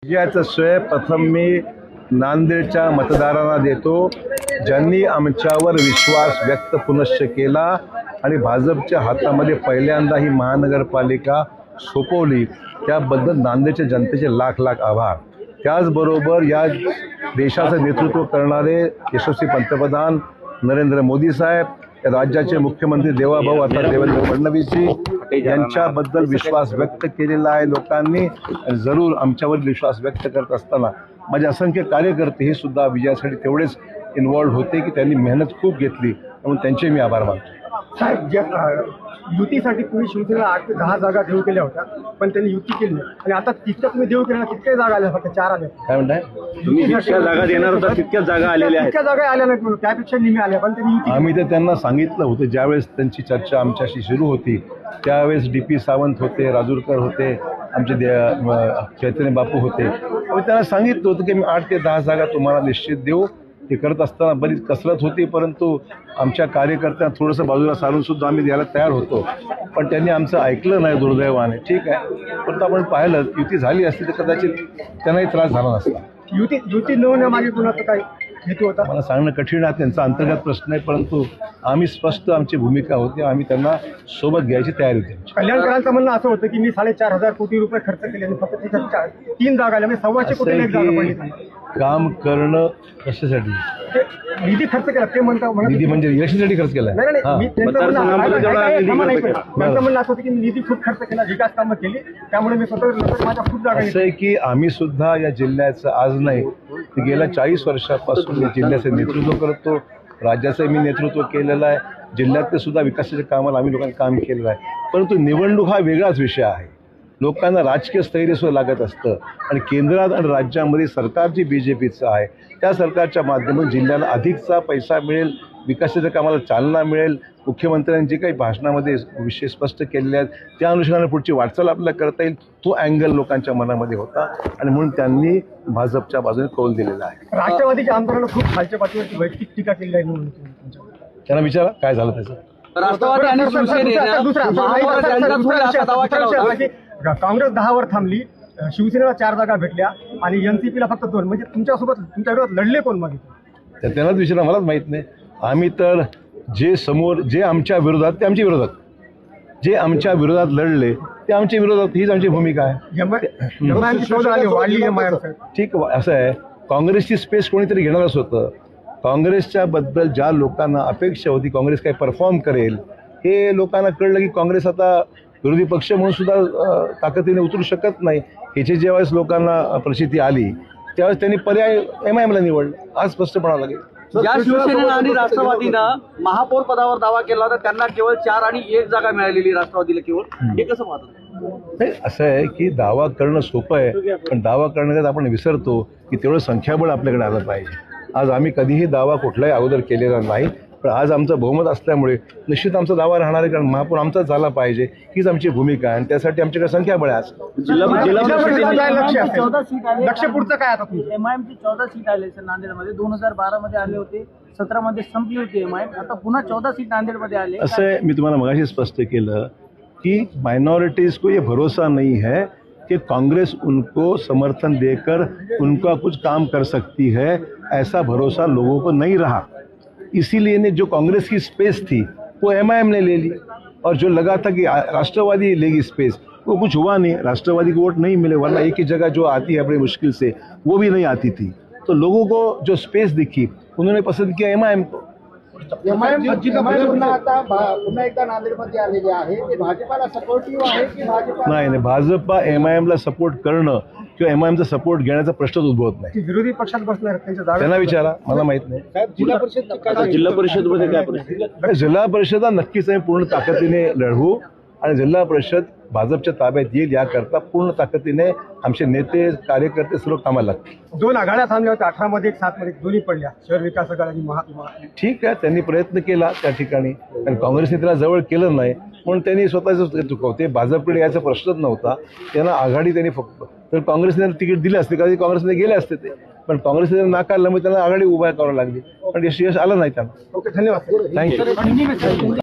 विजयाचं श्रेय प्रथम मी नांदेडच्या मतदारांना देतो, ज्यांनी आमच्यावर विश्वास व्यक्त पुनश्च केला आणि भाजपच्या हातामध्ये पहिल्यांदा ही महानगरपालिका सोपवली, त्याबद्दल नांदेडच्या जनतेचे लाख लाख आभार। त्याचबरोबर या देशाचं नेतृत्व करणारे यशस्वी पंतप्रधान नरेंद्र मोदी साहेब, राज्याचे मुख्यमंत्री देवाभाऊ अर्थात देवेंद्र फडणवीसजी यांच्याबद्दल विश्वास व्यक्त केलेला आहे लोकांनी। जरूर आमच्यावर विश्वास व्यक्त करत असताना माझे असंख्य कार्यकर्ते हे सुद्धा विजयासाठी तेवढेच इन्व्हॉल्व होते की त्यांनी मेहनत खूप घेतली, म्हणून त्यांचे मी आभार मानतो। साहेब, युतीसाठी तुम्ही शिवसेनेला 8 ते 10 जागा देऊ केल्या होत्या, पण त्यांनी युती केली नाही आणि आता तितक्या तुम्ही देऊ केल्या, कितक्या जागा आल्या? फक्त 4 आल्या। काय म्हणताय? तुम्ही जितक्या जागा देणार होता तितक्याच जागा आलेल्या आहेत, तितक्या जागा आल्या नाहीत म्हणून, त्यापेक्षा निम्मे आल्या, पण त्यांनी युती आम्ही तर त्यांना सांगितलं होतं, ज्यावेळेस त्यांची चर्चा आमच्याशी सुरू होती त्यावेळेस DP सावंत होते, राजूरकर होते, आमचे चैतन्य बापू होते, आम्ही त्यांना सांगितलं होतं की मी 8 ते 10 जागा तुम्हाला निश्चित देऊ। ते करत असताना बरीच कसरत होती, परंतु आमच्या कार्यकर्त्यांना थोडंसं बाजूला सारून सुद्धा आम्ही द्यायला तयार होतो, पण त्यांनी आमचं ऐकलं नाही दुर्दैवाने। ठीक आहे, परंतु आपण पाहिलं युती झाली असती तर कदाचित त्यांनाही त्रास झाला नसता। युती न होण्यामागे कुणाचं काय हेतू होता? मला सांगणं कठीण आहे, त्यांचा अंतर्गत प्रश्न आहे, परंतु आम्ही स्पष्ट आमची भूमिका होती, आम्ही त्यांना सोबत घ्यायची तयारी होती। कल्याणकरांचं म्हणणं असं होतं की मी 4.5 कोटी रुपये खर्च केले आणि फक्त त्याच्यात 3 जागा आल्या, म्हणजे 1.25 कोटीला एक जागा पडली। काम करणं कशासाठी? निधी खर्च केला ते निधी म्हणजे इलेक्शनसाठी खर्च केलाय? नाही, त्यांचं म्हणणं असं होतं की मी निधी खूप खर्च केला, विकास कामं केली, त्यामुळे मी स्वतः माझ्या खूप जागा असं आहे की आम्ही सुद्धा या जिल्ह्याचं आज नाही, गेल्या 40 वर्षापासून या जिल्ह्याचं नेतृत्व करतो, राज्याचं मी नेतृत्व केलेलं आहे, जिल्ह्यातले सुद्धा विकासाच्या कामाला आम्ही लोकांनी काम केलेलं आहे। परंतु निवडणूक हा वेगळाच विषय आहे, लोकांना राजकीय स्थैर्य सुद्धा लागत असतं आणि केंद्रात आणि राज्यामध्ये सरकार जी BJPचं आहे त्या सरकारच्या माध्यमातून जिल्ह्याला अधिकचा पैसा मिळेल, विकासाच्या कामाला चालना मिळेल, मुख्यमंत्र्यांनी जे काही भाषणामध्ये विषय स्पष्ट केलेले आहेत त्या अनुषंगाने पुढची वाटचाल आपल्याला करता येईल, तो अँगल लोकांच्या मनामध्ये होता आणि म्हणून त्यांनी भाजपच्या बाजूने कौल दिलेला आहे। राष्ट्रवादीच्या आमदारांना खूप खालच्या पातळीवरची वैयक्तिक टीका केली आहे म्हणून त्यांना विचारा काय झालं त्याचं। राष्ट्रवादी आणि काँग्रेस 10 वर थांबली, शिवसेनेला 4 जागा भेटल्या आणि NCPला फक्त 2, म्हणजे तुमच्यासोबत तुमच्या विरोधात लढले कोण मग? त्यांनाच विचारा, मलाच माहीत नाही। आम्ही तर जे आमच्या विरोधात ते आमच्या विरोधात, जे आमच्या विरोधात लढले ते आमच्या विरोधात, हीच आमची भूमिका आहे। ठीक असं आहे, काँग्रेसची स्पेस कोणीतरी घेणारच होतं, काँग्रेसच्या बद्दल ज्या लोकांना अपेक्षा होती काँग्रेस काय परफॉर्म करेल, हे लोकांना कळलं की काँग्रेस आता विरोधी पक्ष म्हणून सुद्धा ताकदीने उतरू शकत नाही। ह्याची ज्यावेळेस लोकांना प्रचिती आली त्यावेळेस त्यांनी पर्याय MIM ला निवडलं, आज स्पष्ट म्हणावं लागेल। ज्या शिवसेनेनं आणि राष्ट्रवादीनं महापौर पदावर दावा केला होता त्यांना केवळ 4 आणि 1 जागा मिळालेली, राष्ट्रवादीला केवळ, हे कसं पाहतात? नाही, असं आहे की दावा करणं सोपं आहे, पण दावा करण्यात आपण विसरतो की तेवढं संख्याबळ आपल्याकडे आलं पाहिजे। आज आम्ही कधीही दावा कुठलाही अगोदर केलेला नाही, पण आज आमचं बहुमत असल्यामुळे निश्चित आमचा दावा राहणार आहे, कारण महापौर आमचाच झाला पाहिजे हीच आमची भूमिका आहे आणि त्यासाठी आमच्याकडे संख्याबळ आहे। आज लक्ष पुढचं काय आता? MIM ची 14 सीट आले सर नांदेडमध्ये, 2012 मध्ये आले होते, 17 मध्ये संपली होती MIM, आता पुन्हा 14 सीट नांदेडमध्ये आले। असं आहे, मी तुम्हाला मगाशी स्पष्ट केलं की माइनॉरिटीज़ को ये भरोसा नहीं है कि कांग्रेस उनको समर्थन देकर उनका कुछ काम कर सकती है, ऐसा भरोसा लोगों को नहीं रहा, इसीलिए ने जो कांग्रेस की स्पेस थी वो MIM ने ले ली और जो लगा था कि राष्ट्रवादी लेगी स्पेस, वो कुछ हुआ नहीं, राष्ट्रवादी को वोट नहीं मिले, वरना एक ही जगह जो आती है बड़ी मुश्किल से वो भी नहीं आती थी, तो लोगों को जो स्पेस दिखी उन्होंने पसंद किया MIM को। पुन्हा एकदा नांदेडमध्ये आलेले आहे, ते भाजपाला सपोर्टिव्ह आहे की भाजपा? नाही, भाजपा MIM ला सपोर्ट करणं किंवा MIM चा सपोर्ट घेण्याचा प्रश्नच उद्भवत नाही। विरोधी पक्षात बसणार त्यांच्या जागा? त्यांना विचारा, मला माहित नाही। जिल्हा परिषदमध्ये काय परिस्थिती? जिल्हा परिषद नक्कीच आम्ही पूर्ण ताकदीने लढवू आणि जिल्हा परिषद भाजपच्या ताब्यात येईल याकरता पूर्ण ताकदीने आमचे नेते कार्यकर्ते सर्व कामाला लागतील। 2 आघाड्या थांबल्या होत्या, 18 मध्ये 7 मध्ये, दोन्ही पडल्या, शहर विकास आघाडी आणि महात्मा। ठीक आहे, त्यांनी प्रयत्न केला त्या ठिकाणी आणि काँग्रेसने त्याला जवळ केलं नाही म्हणून त्यांनी स्वतःच चुकवते, भाजपकडे याचा प्रश्नच नव्हता, त्यांना आघाडी त्यांनी फक्त, तर काँग्रेसने तिकीट दिले असते कधी काँग्रेसने गेले असते ते, पण काँग्रेसने नाकारलं, मग त्यांना आघाडी उभा करावी लागली, पण यश आलं नाही त्यांना। ओके, धन्यवाद। थँक्यू।